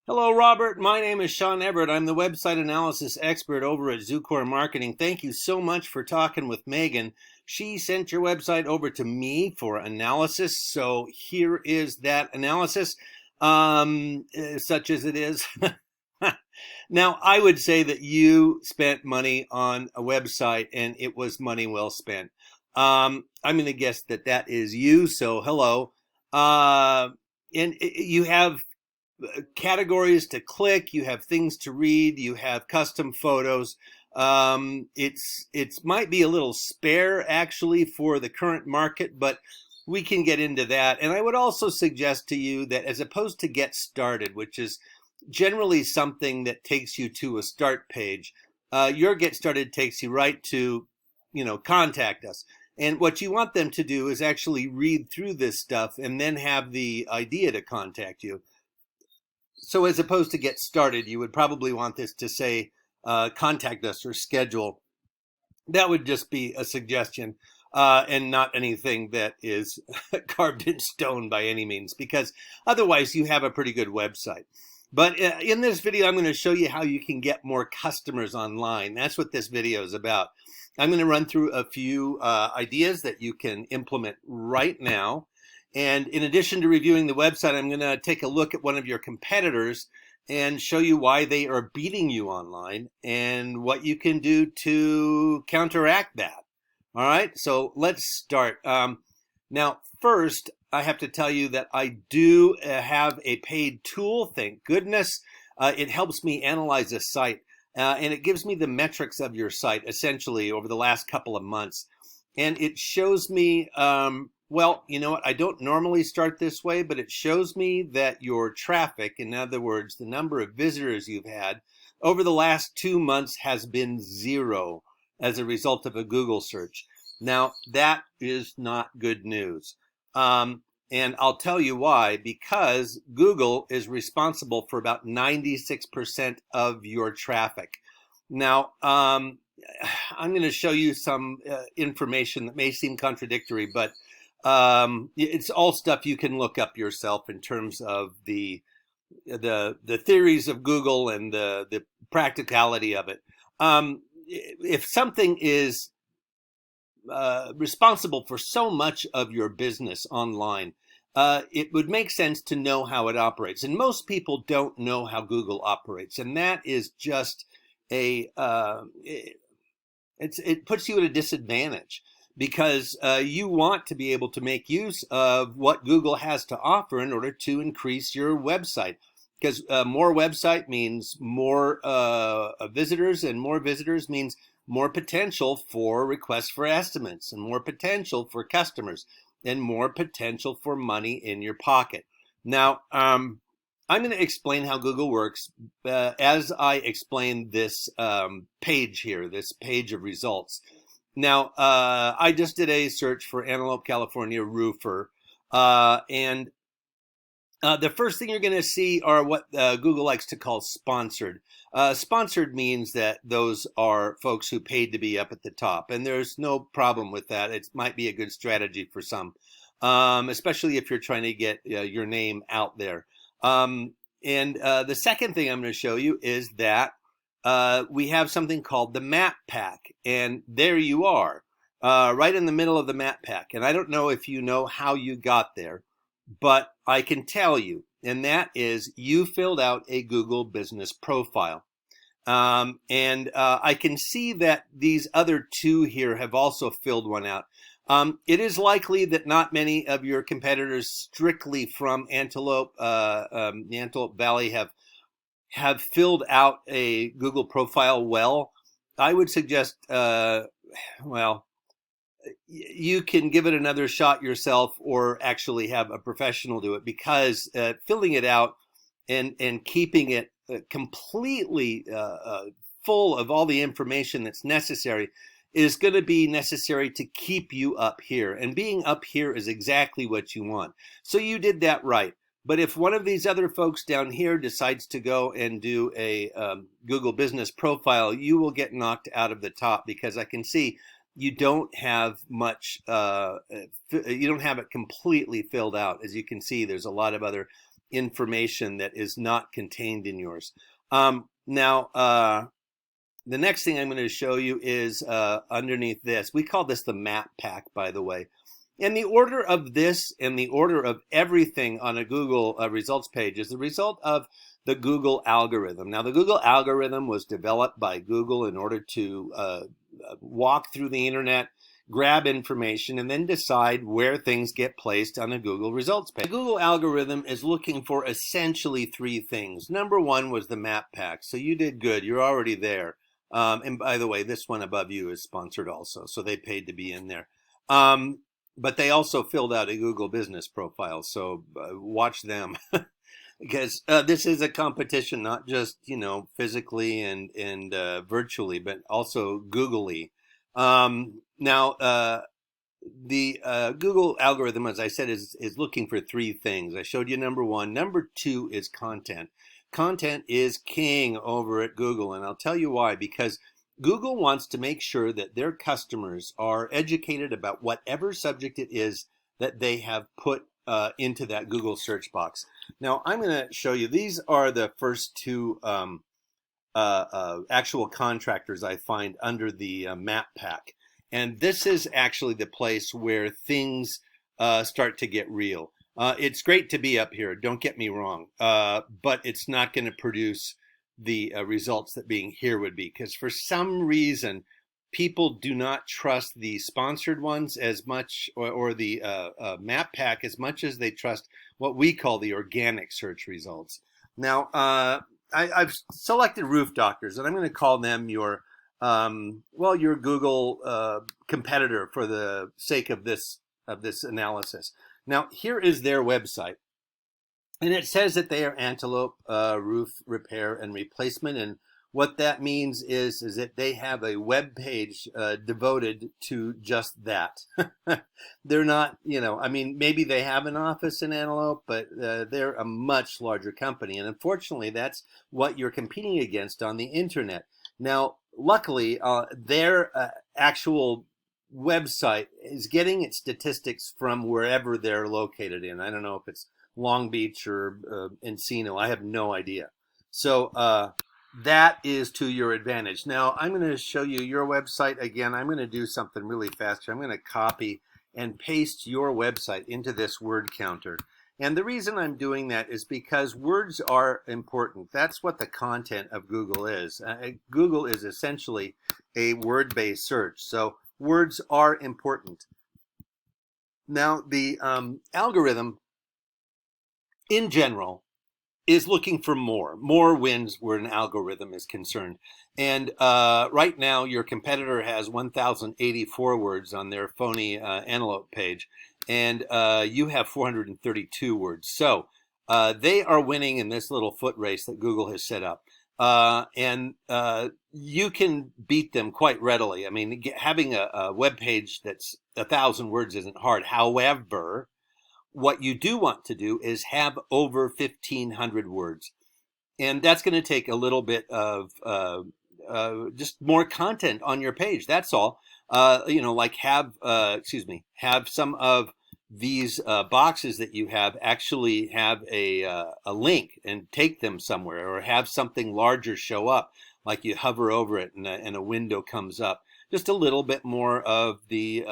Hello, Robert. My name is Sean Everett. I'm the website analysis expert over at Zucore Marketing. Thank you so much for talking with Megan. She sent your website over to me for analysis. So here is that analysis, such as it is. Now, I would say that you spent money on a website and it was money well spent. I'm going to guess that that is you. So hello. And you have categories to click, you have things to read, you have custom photos. It's might be a little spare actually for the current market, but we can get into that. And I would also suggest to you that as opposed to get started, which is generally something that takes you to a start page, your get started takes you right to, contact us. And what you want them to do is actually read through this stuff and then have the idea to contact you. So as opposed to get started, you would probably want this to say, contact us or schedule. That would just be a suggestion and not anything that is carved in stone by any means, because otherwise you have a pretty good website. But in this video, I'm going to show you how you can get more customers online. That's what this video is about. I'm going to run through a few ideas that you can implement right now. And in addition to reviewing the website, I'm going to take a look at one of your competitors and show you why they are beating you online and what you can do to counteract that. All right, so let's start. Now, first, I have to tell you that I do have a paid tool. Thank goodness. It helps me analyze a site, and it gives me the metrics of your site, essentially, over the last couple of months. And it shows me... well, you know what? I don't normally start this way, but it shows me that your traffic, in other words, the number of visitors you've had over the last 2 months has been 0 as a result of a Google search. Now, that is not good news. And I'll tell you why, because Google is responsible for about 96% of your traffic. Now, I'm going to show you some information that may seem contradictory, but it's all stuff you can look up yourself in terms of the theories of Google and the practicality of it. If something is responsible for so much of your business online, it would make sense to know how it operates. And most people don't know how Google operates, and that is just it puts you at a disadvantage. Because you want to be able to make use of what Google has to offer in order to increase your website. Because more website means more visitors, and more visitors means more potential for requests for estimates, and more potential for customers, and more potential for money in your pocket. Now, I'm going to explain how Google works as I explain this page here, this page of results. Now, I just did a search for Antelope, California roofer, and the first thing you're going to see are what Google likes to call sponsored. Sponsored means that those are folks who paid to be up at the top, and there's no problem with that. It might be a good strategy for some, especially if you're trying to get your name out there. And the second thing I'm going to show you is that we have something called the map pack, and there you are, right in the middle of the map pack. And I don't know if you know how you got there, but I can tell you, and that is you filled out a Google business profile. And I can see that these other two here have also filled one out. It is likely that not many of your competitors strictly from Antelope, the Antelope Valley have filled out a Google profile well. I would suggest, well, you can give it another shot yourself or actually have a professional do it, because filling it out and keeping it completely full of all the information that's necessary is going to be necessary to keep you up here. And being up here is exactly what you want. So you did that right. But if one of these other folks down here decides to go and do a Google business profile, you will get knocked out of the top, because I can see you don't have much, you don't have it completely filled out. As you can see, there's a lot of other information that is not contained in yours. Now, the next thing I'm going to show you is underneath this. We call this the map pack, by the way. And the order of this and the order of everything on a Google results page is the result of the Google algorithm. Now, the Google algorithm was developed by Google in order to walk through the internet, grab information, and then decide where things get placed on a Google results page. The Google algorithm is looking for essentially three things. Number one was the map pack. So you did good. You're already there. And by the way, this one above you is sponsored also, so they paid to be in there. But they also filled out a Google business profile, so watch them. Because this is a competition, not just, physically and virtually, but also Googly. Now, the Google algorithm, as I said, is looking for three things. I showed you number one. Number two is content. Content is king over at Google, and I'll tell you why. Because Google wants to make sure that their customers are educated about whatever subject it is that they have put into that Google search box. Now, I'm going to show you. These are the first two actual contractors I find under the map pack. And this is actually the place where things start to get real. It's great to be up here, don't get me wrong, but it's not going to produce the results that being here would be, because for some reason people do not trust the sponsored ones as much, or the map pack as much as they trust what we call the organic search results. Now, I've selected Roof Doctors, and I'm going to call them your your Google competitor for the sake of this analysis. Now, here is their website. And it says that they are Antelope Roof Repair and Replacement. And what that means is that they have a web page devoted to just that. They're not, maybe they have an office in Antelope, but they're a much larger company. And unfortunately, that's what you're competing against on the internet. Now, luckily, their actual website is getting its statistics from wherever they're located in. I don't know if it's Long Beach or Encino. I have no idea. So that is to your advantage. Now, I'm going to show you your website again. I'm going to do something really fast. I'm going to copy and paste your website into this word counter. And the reason I'm doing that is because words are important. That's what the content of Google is. Google is essentially a word-based search. So words are important. Now, the algorithm in general is looking for more wins where an algorithm is concerned. And right now, your competitor has 1,084 words on their phony Antelope page, and you have 432 words. So they are winning in this little foot race that Google has set up. And you can beat them quite readily. I mean, having a web page that's 1,000 words isn't hard. However, what you do want to do is have over 1,500 words. And that's going to take a little bit of just more content on your page. That's all. Like have some of these boxes that you have actually have a link and take them somewhere, or have something larger show up, like you hover over it and a window comes up. Just a little bit more of the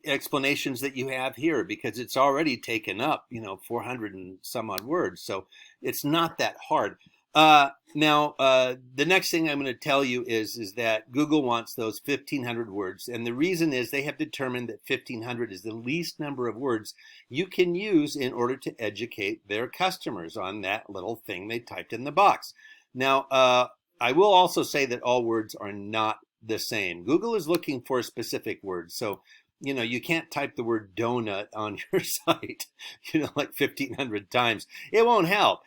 explanations that you have here, because it's already taken up 400 and some odd words, so it's not that hard. Now, the next thing I'm going to tell you is that Google wants those 1,500 words, and the reason is they have determined that 1,500 is the least number of words you can use in order to educate their customers on that little thing they typed in the box. Now, I will also say that all words are not the same. Google is looking for specific words, so you can't type the word donut on your site, like 1,500 times. It won't help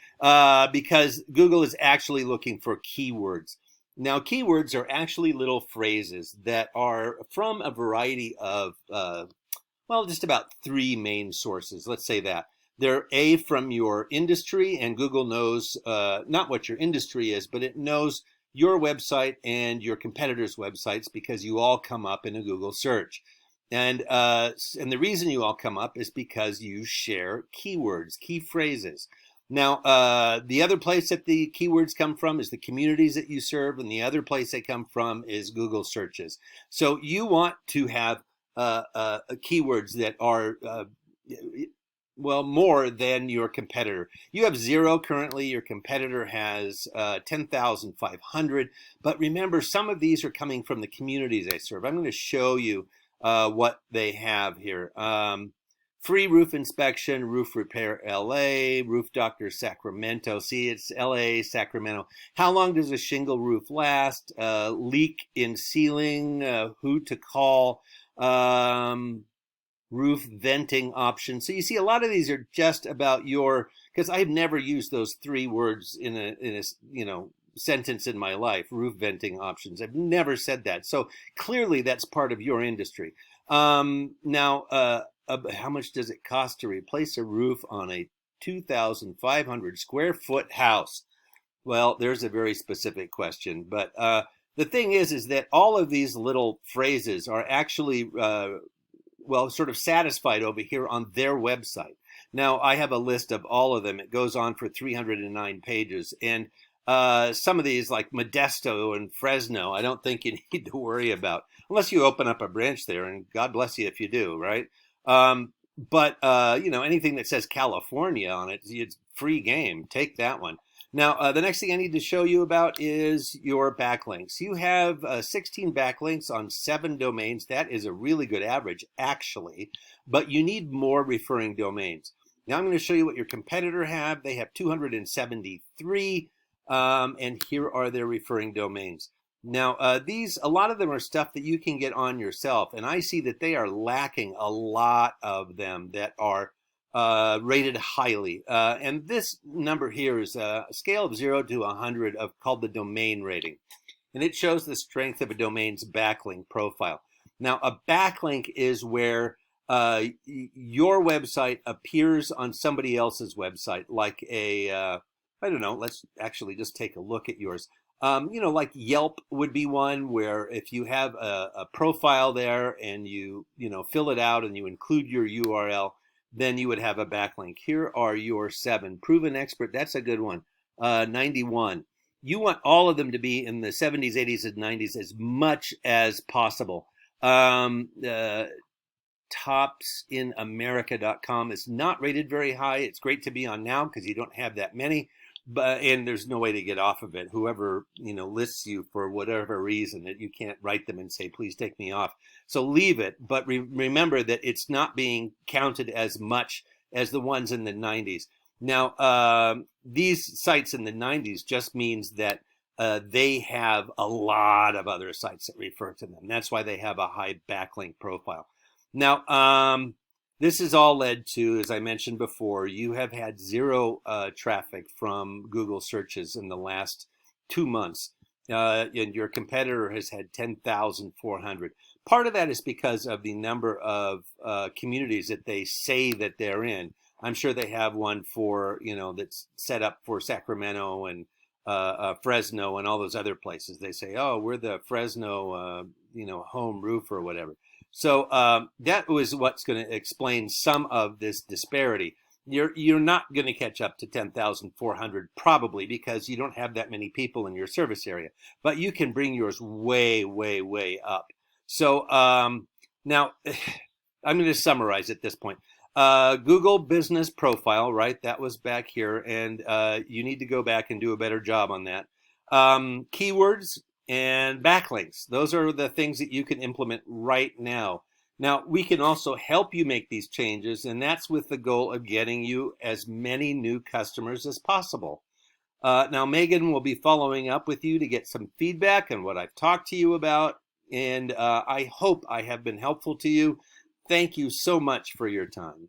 because Google is actually looking for keywords. Now, keywords are actually little phrases that are from a variety of, just about three main sources. Let's say that. They're from your industry, and Google knows not what your industry is, but it knows your website and your competitors' websites, because you all come up in a Google search. And the reason you all come up is because you share keywords, key phrases. Now, the other place that the keywords come from is the communities that you serve, and the other place they come from is Google searches. So you want to have keywords that are well, more than your competitor. You have 0 currently. Your competitor has 10,500. But remember, some of these are coming from the communities I serve. I'm going to show you what they have here. Free roof inspection, roof repair LA, roof doctor Sacramento. See, it's LA, Sacramento. How long does a shingle roof last? Leak in ceiling, who to call, roof venting options. So you see, a lot of these are just about your, because I've never used those 3 words in a sentence in my life, roof venting options. I've never said that. So clearly that's part of your industry. Now, how much does it cost to replace a roof on a 2,500 square foot house? Well, there's a very specific question, but the thing is that all of these little phrases are actually well, sort of satisfied over here on their website. Now, I have a list of all of them. It goes on for 309 pages, and some of these, like Modesto and Fresno, I don't think you need to worry about unless you open up a branch there, and God bless you if you do, right? But anything that says California on it, it's free game. Take that one. Now, the next thing I need to show you about is your backlinks. You have 16 backlinks on 7 domains. That is a really good average, actually, but you need more referring domains. Now I'm going to show you what your competitor have. They have 273, and here are their referring domains. Now, a lot of them are stuff that you can get on yourself, and I see that they are lacking a lot of them that are rated highly. And this number here is a scale of 0 to 100 called the domain rating. And it shows the strength of a domain's backlink profile. Now, a backlink is where your website appears on somebody else's website, like I don't know, let's actually just take a look at yours. Like Yelp would be one where if you have a profile there and you fill it out and you include your URL, then you would have a backlink. Here are your 7. Proven Expert, that's a good one. 91. You want all of them to be in the 70s, 80s, and 90s as much as possible. Topsinamerica.com is not rated very high. It's great to be on now because you don't have that many. And there's no way to get off of it. Whoever lists you for whatever reason, that you can't write them and say, please take me off. So leave it, but remember that it's not being counted as much as the ones in the 90s. Now, these sites in the 90s just means that they have a lot of other sites that refer to them. That's why they have a high backlink profile. Now, this has all led to, as I mentioned before, you have had 0 traffic from Google searches in the last 2 months, and your competitor has had 10,400. Part of that is because of the number of communities that they say that they're in. I'm sure they have one for, that's set up for Sacramento and Fresno and all those other places. They say, oh, we're the Fresno, home roof or whatever. So that was what's going to explain some of this disparity. You're not going to catch up to 10,400 probably because you don't have that many people in your service area, but you can bring yours way, way, way up. So now I'm going to summarize at this point. Google Business Profile, right? That was back here, and you need to go back and do a better job on that. Keywords and backlinks. Those are the things that you can implement right now. Now, we can also help you make these changes, and that's with the goal of getting you as many new customers as possible. Now, Megan will be following up with you to get some feedback on what I've talked to you about, and I hope I have been helpful to you. Thank you so much for your time.